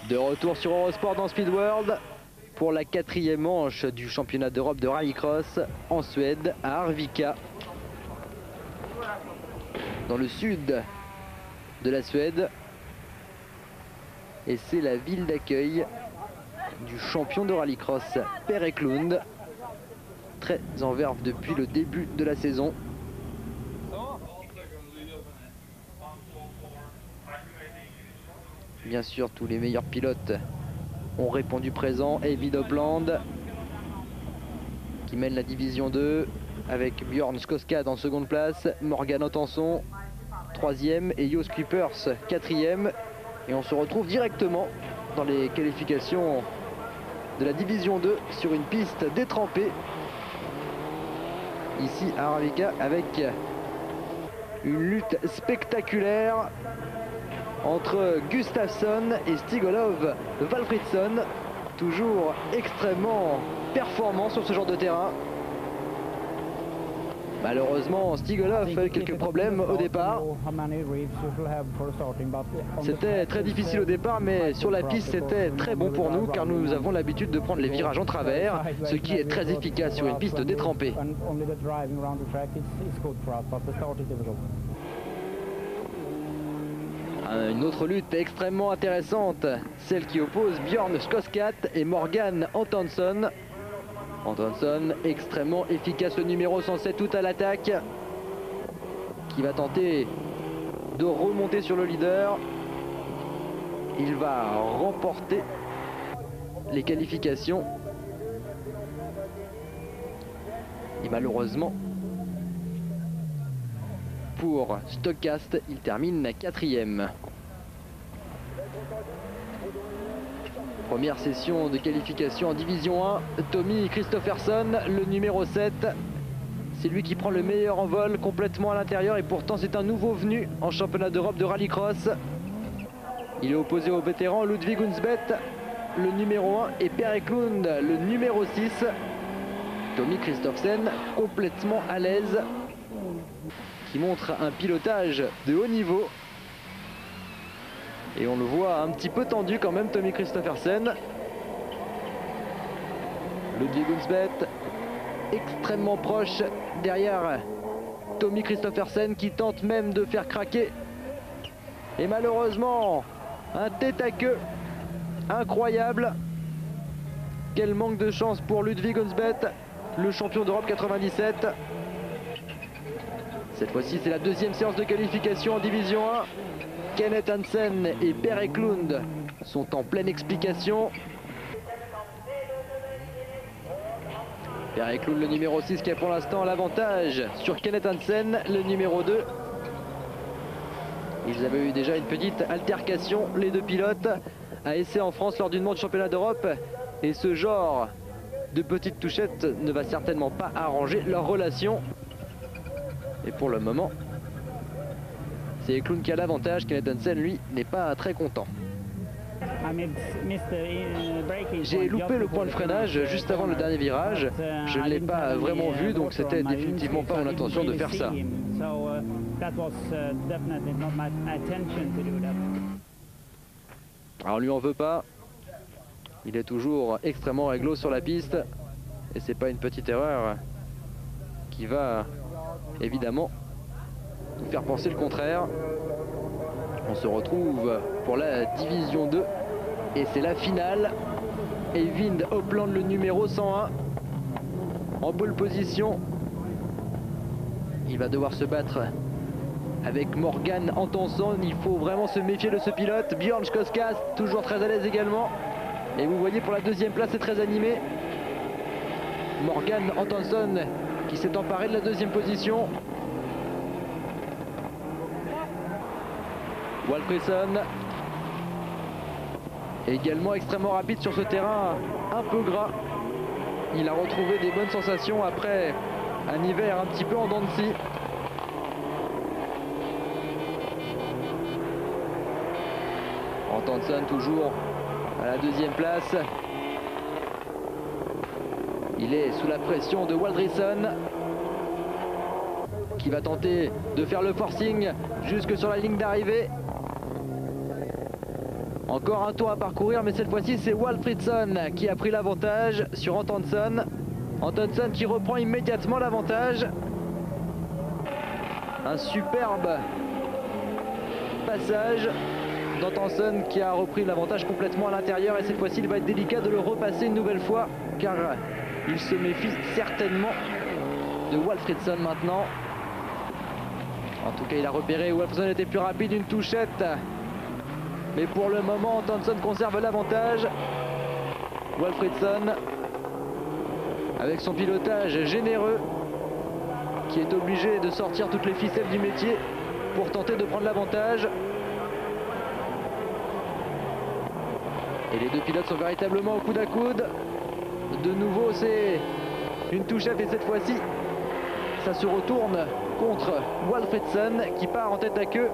De retour sur Eurosport dans Speed World pour la 4e manche du championnat d'Europe de rallycross en Suède, à Arvika, dans le sud de la Suède. Et c'est la ville d'accueil du champion de rallycross Per Eklund, très en verve depuis le début de la saison. Bien sûr, tous les meilleurs pilotes ont répondu présent. Eivind Opland qui mène la division 2 avec Björn Skoskad en seconde place, Morgan Ottenson 3e et Jos Kuipers 4e. Et on se retrouve directement dans les qualifications de la division 2 sur une piste détrempée ici à Arvika, avec une lutte spectaculaire entre Gustafsson et Stig-Olof Valfridsson, toujours extrêmement performant sur ce genre de terrain. Malheureusement, Stig-Olof a eu quelques problèmes au départ. C'était très difficile au départ, mais sur la piste c'était très bon pour nous, car nous avons l'habitude de prendre les virages en travers, ce qui est très efficace sur une piste détrempée. Une autre lutte extrêmement intéressante, celle qui oppose Björn Skoskad et Morgan Ottenson. Ottenson extrêmement efficace, le numéro 107 tout à l'attaque, qui va tenter de remonter sur le leader. Il va remporter les qualifications. Et malheureusement, pour Stockcast, il termine 4e. Première session de qualification en division 1. Tommy Kristoffersson, le numéro 7. C'est lui qui prend le meilleur envol complètement à l'intérieur, et pourtant c'est un nouveau venu en championnat d'Europe de rallycross. Il est opposé au vétéran Ludvig Unsbeth, le numéro 1, et Per Eklund, le numéro 6. Tommy Kristoffersson complètement à l'aise, qui montre un pilotage de haut niveau. Et on le voit un petit peu tendu quand même, Tommy Kristoffersson. Ludvig Unsbeth extrêmement proche derrière Tommy Kristoffersson, qui tente même de faire craquer. Et malheureusement, un tête-à-queue incroyable. Quel manque de chance pour Ludvig Unsbeth, le champion d'Europe 97. Cette fois-ci, c'est la 2e séance de qualification en division 1. Kenneth Hansen et Per Eklund sont en pleine explication. Per Eklund, le numéro 6, qui a pour l'instant l'avantage sur Kenneth Hansen, le numéro 2. Ils avaient eu déjà une petite altercation, les deux pilotes, à essai en France lors d'une manche championnat d'Europe. Et ce genre de petites touchettes ne va certainement pas arranger leur relation. Et pour le moment, c'est Eklund qui a l'avantage. Kenneth Hansen, lui, n'est pas très content. J'ai loupé le point de freinage juste avant le dernier virage. Je ne l'ai pas vraiment vu, donc c'était définitivement pas mon intention de faire ça. Alors lui en veut pas. Il est toujours extrêmement réglo sur la piste. Et c'est pas une petite erreur qui va évidemment nous faire penser le contraire. On se retrouve pour la division 2 et c'est la finale. Eivind Opland, le numéro 101, en pole position. Il va devoir se battre avec Morgan Ottenson. Il faut vraiment se méfier de ce pilote. Björn Skoskad, toujours très à l'aise également. Et vous voyez, pour la 2e place, c'est très animé. Morgan Ottenson qui s'est emparé de la 2e position. Valfridsson, également extrêmement rapide sur ce terrain un peu gras. Il a retrouvé des bonnes sensations après un hiver un petit peu en dents de scie. Ottenson toujours à la 2e place. Il est sous la pression de Valfridsson, qui va tenter de faire le forcing jusque sur la ligne d'arrivée. Encore un tour à parcourir, mais cette fois-ci c'est Walfridsson qui a pris l'avantage sur Antonsen. Antonsen qui reprend immédiatement l'avantage. Un superbe passage d'Antonsen qui a repris l'avantage complètement à l'intérieur, et cette fois-ci il va être délicat de le repasser une nouvelle fois car il se méfie certainement de Walfridsson maintenant. En tout cas il a repéré Walfridsson était plus rapide, une touchette. Mais pour le moment, Antonsen conserve l'avantage. Walfridsson, avec son pilotage généreux, qui est obligé de sortir toutes les ficelles du métier pour tenter de prendre l'avantage. Et les deux pilotes sont véritablement au coude à coude. De nouveau, c'est une touchette et cette fois-ci, ça se retourne contre Walfridsson qui part en tête à queue.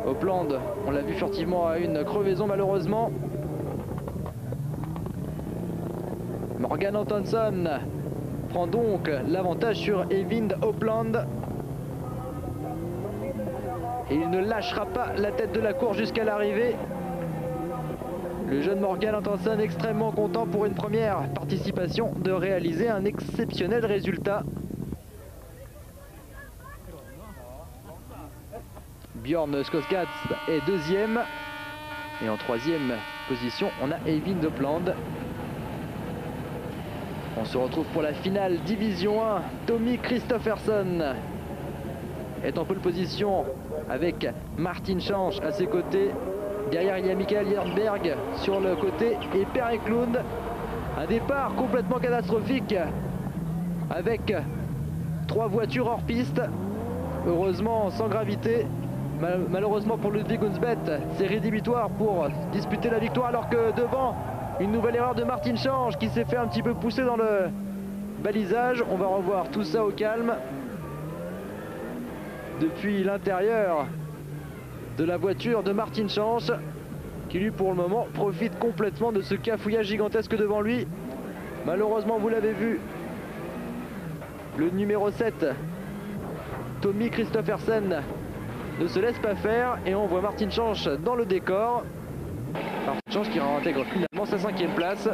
Opland, on l'a vu furtivement à une crevaison malheureusement. Morgan Antonsen prend donc l'avantage sur Eivind Opland. Et il ne lâchera pas la tête de la course jusqu'à l'arrivée. Le jeune Morgan Antonsen extrêmement content pour une première participation de réaliser un exceptionnel résultat. Björn Skogstad est deuxième. Et en troisième position, on a Eivind Opland. On se retrouve pour la finale Division 1. Tommy Kristoffersen est en pole position avec Martin Schänz à ses côtés. Derrière, il y a Mikael Jernberg sur le côté et Per Eklund. Un départ complètement catastrophique avec 3 voitures hors piste. Heureusement sans gravité. Malheureusement pour Ludwig Unsbeth, c'est rédhibitoire pour disputer la victoire, alors que devant, une nouvelle erreur de Martin Schänz qui s'est fait un petit peu pousser dans le balisage. On va revoir tout ça au calme depuis l'intérieur de la voiture de Martin Schänz, qui lui pour le moment profite complètement de ce cafouillage gigantesque devant lui. Malheureusement, vous l'avez vu, le numéro 7, Tommy Kristoffersen, ne se laisse pas faire et on voit Martin Schänz dans le décor. Martin Schänz qui réintègre finalement sa 5e place.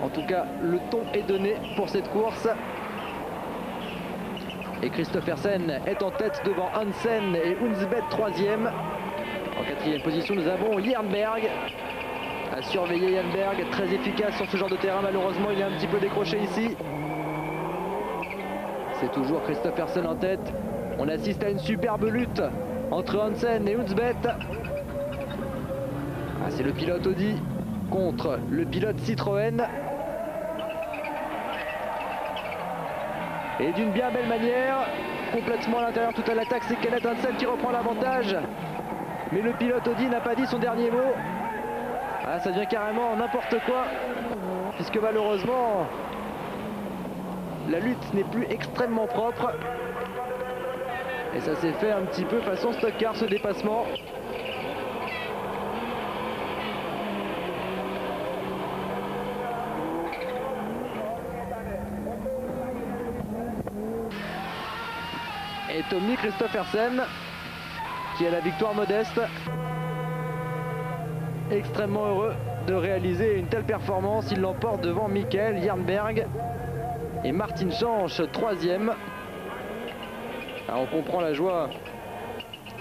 En tout cas, le ton est donné pour cette course. Et Kristoffersen est en tête devant Hansen et Unsbeth 3e. En 4e position, nous avons Jernberg. À surveiller Jernberg, très efficace sur ce genre de terrain. Malheureusement, il est un petit peu décroché ici. C'est toujours Kristoffersen en tête. On assiste à une superbe lutte entre Hansen et Unsbeth. Ah, c'est le pilote Audi contre le pilote Citroën. Et d'une bien belle manière, complètement à l'intérieur, tout à l'attaque, c'est Kenneth Hansen qui reprend l'avantage. Mais le pilote Audi n'a pas dit son dernier mot. Ah, ça devient carrément n'importe quoi, puisque malheureusement, la lutte n'est plus extrêmement propre. Et ça s'est fait un petit peu façon stock car, ce dépassement. Et Tommy Kristoffersen qui a la victoire modeste. Extrêmement heureux de réaliser une telle performance. Il l'emporte devant Mikael Jernberg et Martin Schänz 3e. Alors on comprend la joie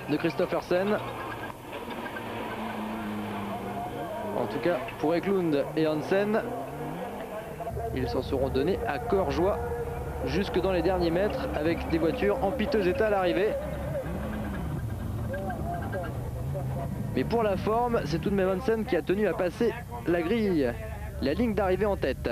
de Kristoffersen. En tout cas pour Eklund et Hansen, ils s'en seront donnés à cœur joie jusque dans les derniers mètres avec des voitures en piteux état à l'arrivée. Mais pour la forme, c'est tout de même Hansen qui a tenu à passer la grille, la ligne d'arrivée en tête.